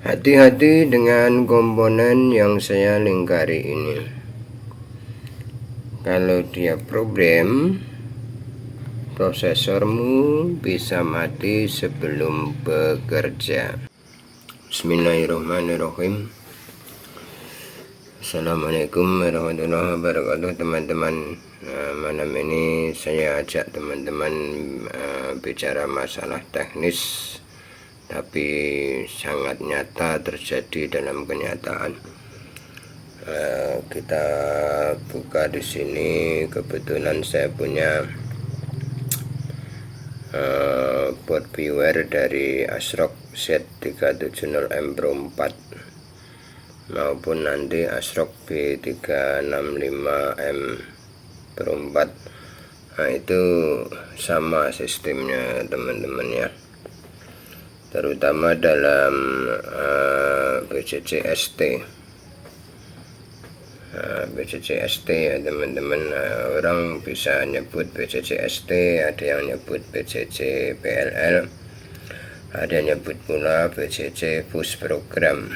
Hati-hati dengan komponen yang saya lingkari ini. Kalau dia problem, prosesormu bisa mati sebelum bekerja. Bismillahirrahmanirrahim. Assalamualaikum warahmatullahi wabarakatuh, teman-teman. Malam ini saya ajak teman-teman bicara masalah teknis, tapi sangat nyata terjadi dalam kenyataan. Kita buka di sini. Kebetulan saya punya board viewer dari ASRock Z370M Pro 4 maupun nanti ASRock B365M Pro 4. Nah, itu sama sistemnya teman-teman ya, terutama dalam BCC ST. BCC ST ya teman-teman. Orang bisa nyebut BCC ST, ada yang nyebut BCC PLL, ada yang nyebut pula BCC Push Program,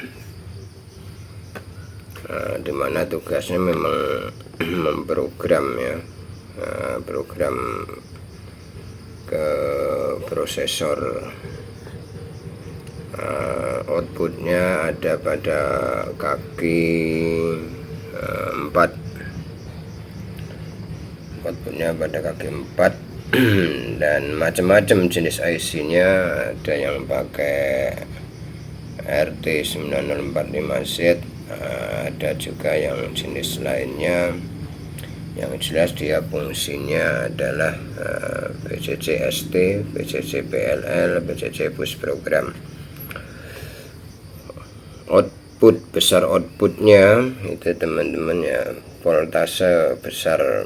dimana tugasnya memang memprogram ya, program ke prosesor. Outputnya ada pada kaki 4, outputnya pada kaki 4 dan macam-macam jenis IC-nya. Ada yang pakai RT9045Z, ada juga yang jenis lainnya. Yang jelas dia fungsinya adalah BCC ST, BCC PLL, BCC Push Program. Output besar, outputnya itu teman-teman ya, voltase besar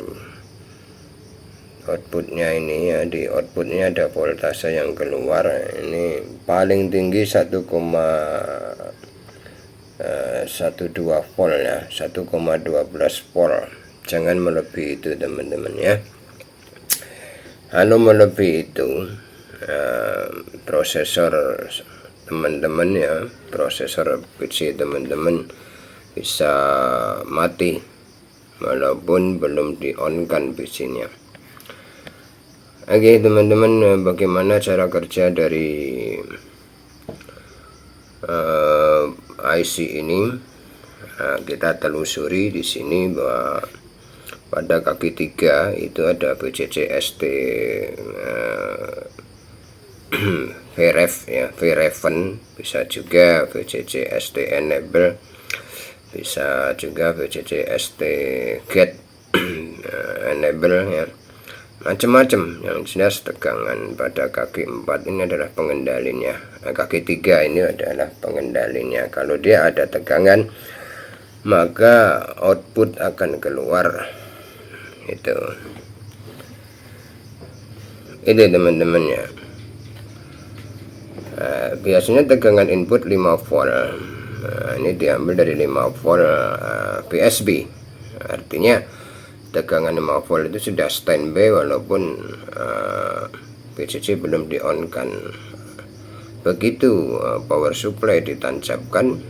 outputnya ini ya. Di outputnya ada voltase yang keluar ini paling tinggi 1,12 volt ya, 1,12 volt. Jangan melebihi itu teman-teman ya. Kalau melebihi itu prosesor teman-teman ya, prosesor PC teman-teman bisa mati walaupun belum di-on-kan PC-nya. Oke teman-teman, bagaimana cara kerja dari IC ini? Kita telusuri di sini bahwa pada kaki 3 itu ada BCC ST VREF ya, VREFen, bisa juga BCC ST Enable, bisa juga BCC ST Get Enable ya, macam-macam. Yang jelas tegangan pada kaki 4 ini adalah pengendalinya. Kaki 3 ini adalah pengendalinya. Kalau dia ada tegangan, maka output akan keluar. Itu teman-teman ya. Biasanya tegangan input 5 volt. Ini diambil dari 5 volt PSB. Artinya tegangan 5 volt itu sudah standby walaupun BCC belum di-on-kan. Begitu power supply ditancapkan,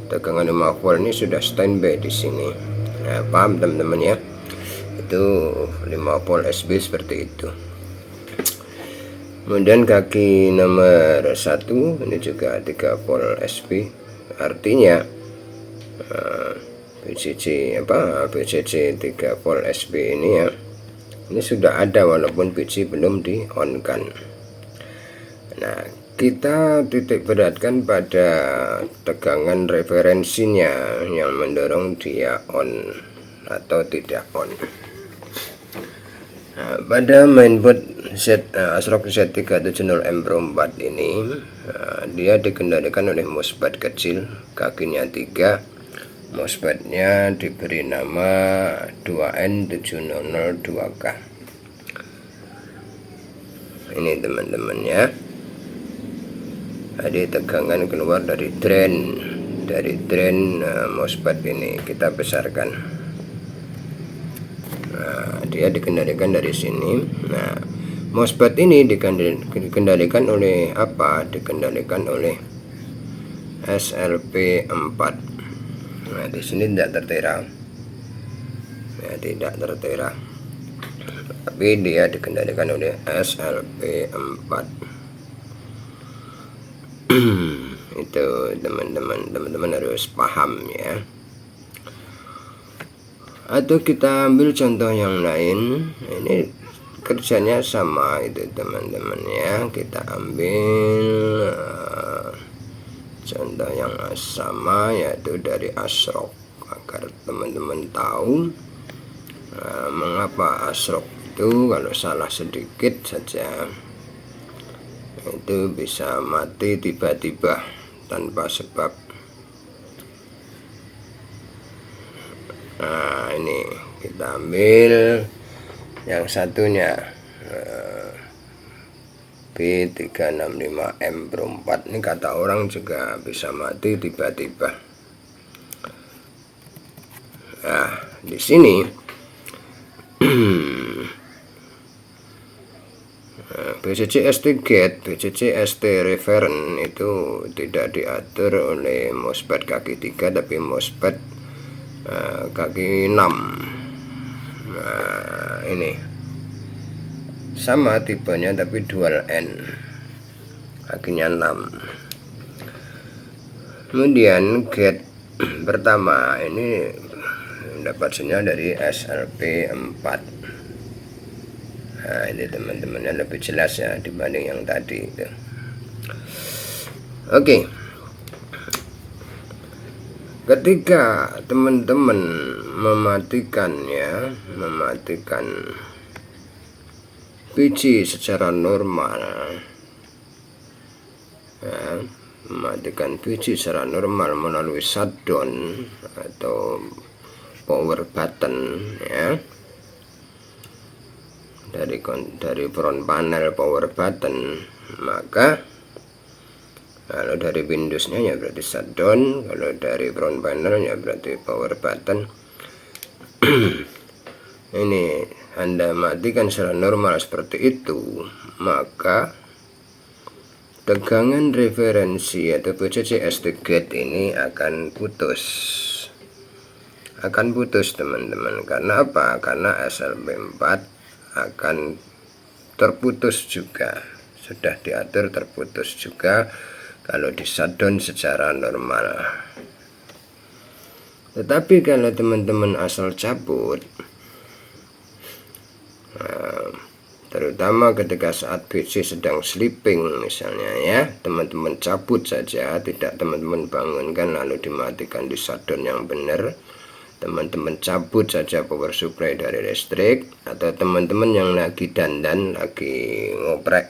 tegangan 5 volt ini sudah standby di sini. Paham teman-teman ya? Itu 5 volt SB seperti itu. Kemudian kaki nomor 1 ini juga 3 volt SB. Artinya BCC 3 volt SB ini ya, ini sudah ada walaupun PC belum di-on-kan. Nah, kita titik beratkan pada tegangan referensinya yang mendorong dia on atau tidak on. Nah, pada mainboard ASRock Z370M Pro 4 ini dia dikendalikan oleh MOSFET kecil, kakinya 3. MOSFET-nya diberi nama 2N700-2K. Ini teman-teman ya. Jadi tegangan keluar dari drain MOSFET ini kita besarkan. Dia dikendalikan dari sini. Nah, MOSFET ini dikendalikan oleh apa? Dikendalikan oleh SLP 4. Nah, di sini tidak tertera, ya, tidak tertera, tapi dia dikendalikan oleh SLP 4. Itu teman-teman harus paham ya. Atau kita ambil contoh yang lain, ini kerjanya sama itu teman-teman ya. Kita ambil contoh yang sama, yaitu dari asrok, agar teman-teman tahu mengapa asrok itu kalau salah sedikit saja itu bisa mati tiba-tiba tanpa sebab. Nah, ini kita ambil yang satunya, B365M/4. Ini kata orang juga bisa mati tiba-tiba. Nah, di sini BCC ST gate, BCC ST referent itu tidak diatur oleh MOSFET kaki 3, tapi MOSFET kaki 6. Nah, ini sama tipenya tapi dual N, kakinya 6. Kemudian gate pertama ini mendapat sinyal dari SLP 4. Nah, ini teman-temannya lebih jelas ya dibanding yang tadi itu. Oke. Ketika teman-teman mematikan biji secara normal, ya, mematikan biji secara normal melalui shutdown atau power button ya, dari front panel power button, maka kalau dari Windowsnya ya berarti shutdown, kalau dari front panel ya berarti power button. Ini Anda matikan secara normal seperti itu, maka tegangan referensi atau BCC ST gate ini akan putus. Teman-teman. Karena apa? Karena SLP 4 akan terputus juga, sudah diatur terputus juga kalau di shutdown secara normal. Tetapi kalau teman-teman asal cabut, terutama ketika saat PC sedang sleeping misalnya ya, teman-teman cabut saja, tidak teman-teman bangunkan lalu dimatikan di shutdown yang benar. Teman-teman cabut saja power supply dari listrik, atau teman-teman yang lagi dandan, lagi ngoprek,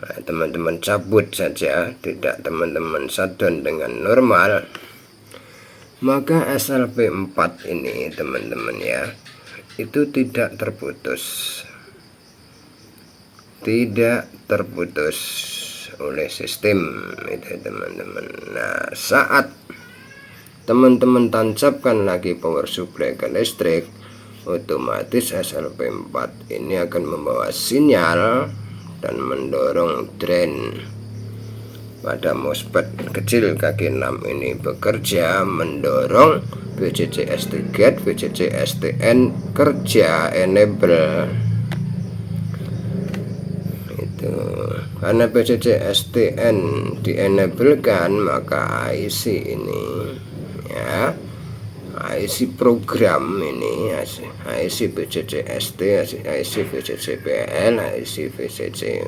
nah, teman-teman cabut saja, tidak teman-teman shutdown dengan normal, maka SLP 4 ini teman-teman ya, itu tidak terputus oleh sistem itu teman-teman. Nah, saat teman-teman tancapkan lagi power supply ke listrik, otomatis SLP 4 ini akan membawa sinyal dan mendorong drain pada MOSFET kecil kaki 6 ini bekerja, mendorong BCC ST gate, BCC STN kerja, enable. Itu karena BCC STN di enablekan, maka IC ini ya, IC program ini, IC BCC ST, IC BCC PL, IC BCC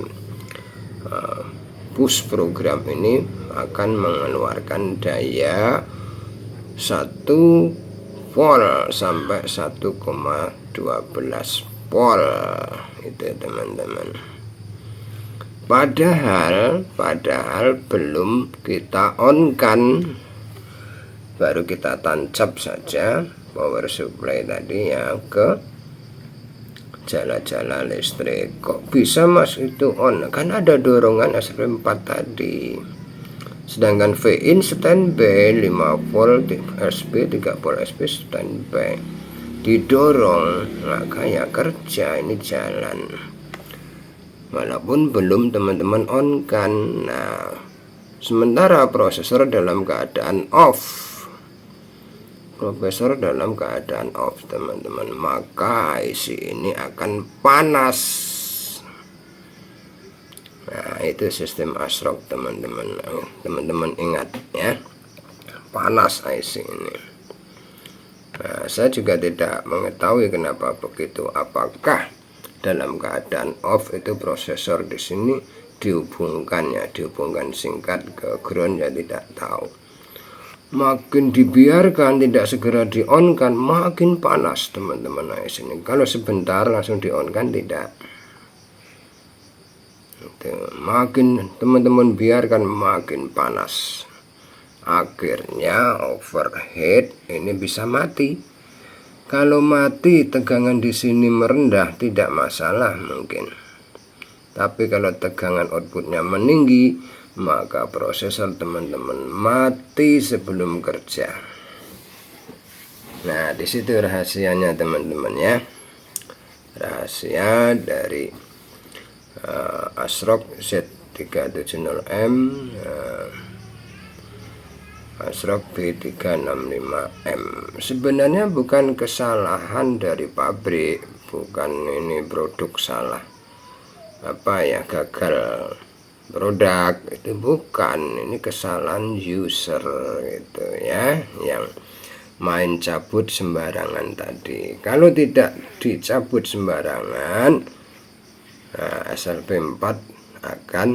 push program ini akan mengeluarkan daya 1 volt sampai 1,12 volt itu teman-teman. Padahal belum kita on kan, baru kita tancap saja power supply tadi ya ke jala-jala listrik. Kok bisa mas itu on? Kan ada dorongan SLP 4 tadi. Sedangkan V-in standby 5 volt SP, 3 volt SP standby. Didorong, maka ya kerja, ini jalan. Walaupun belum teman-teman on kan. Nah, Sementara prosesor dalam keadaan off. Teman-teman, maka IC ini akan panas. Nah, itu sistem ASRock, teman-teman ingat ya, panas IC ini. Nah, saya juga tidak mengetahui kenapa begitu, apakah dalam keadaan off itu prosesor di sini dihubungkan singkat ke ground, ya tidak tahu. Makin dibiarkan tidak segera di on kan makin panas teman-teman. Nah, sini kalau sebentar langsung di on kan tidak. Makin teman-teman biarkan makin panas, akhirnya overheat ini bisa mati. Kalau mati tegangan di sini merendah tidak masalah mungkin, tapi kalau tegangan outputnya meninggi maka prosesor teman-teman mati sebelum kerja. Nah, di situ rahasianya teman-teman ya, rahasia dari ASRock Z370M, ASRock B365M. Sebenarnya bukan kesalahan dari pabrik, bukan ini produk salah gagal produk, itu bukan, ini kesalahan user gitu ya, yang main cabut sembarangan tadi. Kalau tidak dicabut sembarangan, SLP4 akan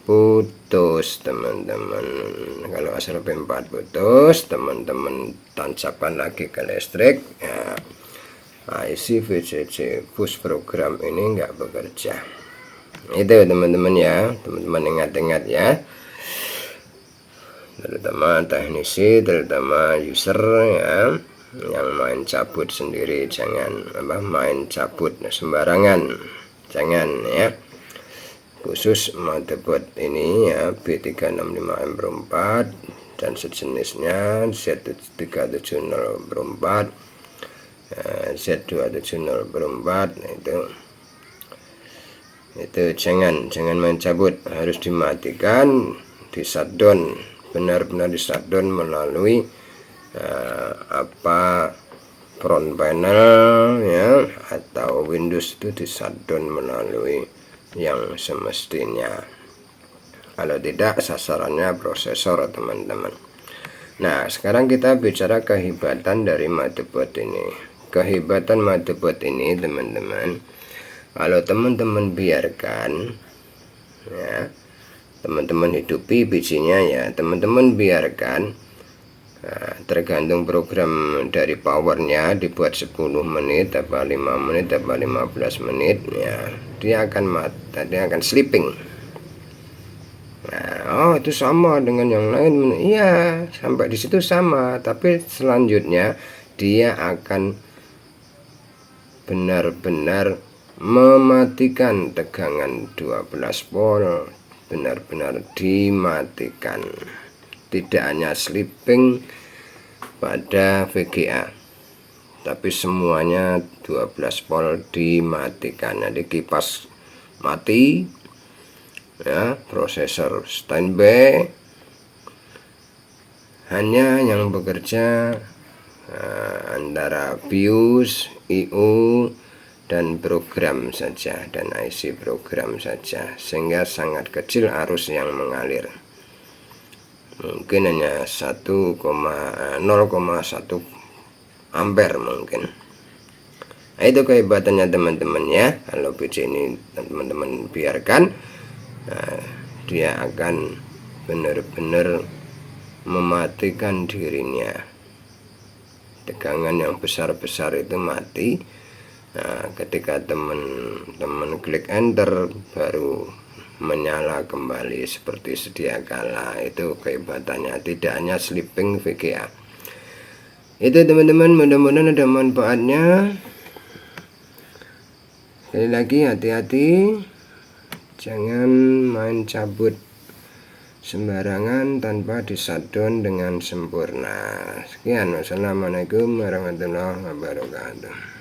putus teman-teman. Kalau SLP4 putus, teman-teman tancapkan lagi ke listrik ya, IC VCC push program ini nggak bekerja. Itu teman-teman ya, teman-teman ingat-ingat ya, terutama teknisi, terutama user ya, yang main cabut sendiri jangan main cabut sembarangan, jangan ya. Khusus motherboard ini ya, B365M Pro 4 dan sejenisnya, Z370 Pro 4, Z270 Pro 4, itu jangan main cabut, harus dimatikan, di shutdown, benar-benar di shutdown melalui front panel ya, atau Windows itu di shutdown melalui yang semestinya. Kalau tidak, sasarannya prosesor teman-teman. Nah, sekarang kita bicara kehebatan dari motherboard ini. Kehebatan motherboard ini teman-teman, kalau teman-teman biarkan ya, teman-teman hidupi bijinya ya, teman-teman biarkan, tergantung program dari powernya, dibuat 10 menit apa 5 menit apa 15 menit ya, dia akan sleeping. Nah, itu sama dengan yang lain, iya, sampai di situ sama, tapi selanjutnya dia akan benar-benar mematikan tegangan 12 volt, benar-benar dimatikan. Tidak hanya sleeping pada VGA, tapi semuanya 12 volt dimatikan. Jadi kipas mati ya, prosesor standby, hanya yang bekerja antara BIOS, IO dan program saja, dan IC program saja, sehingga sangat kecil arus yang mengalir, mungkin hanya 0,1 ampere mungkin. Nah, itu kehebatannya teman-teman ya. Kalau PC ini teman-teman biarkan, dia akan benar-benar mematikan dirinya. Tegangan yang besar-besar itu mati. Nah, ketika teman-teman klik enter baru menyala kembali seperti sedia kala. Itu kehebatannya, tidak hanya sleeping VGA. Itu teman-teman, mudah-mudahan ada manfaatnya. Sekali lagi, hati-hati, jangan main cabut sembarangan tanpa di shutdown dengan sempurna. Sekian, wassalamualaikum warahmatullahi wabarakatuh.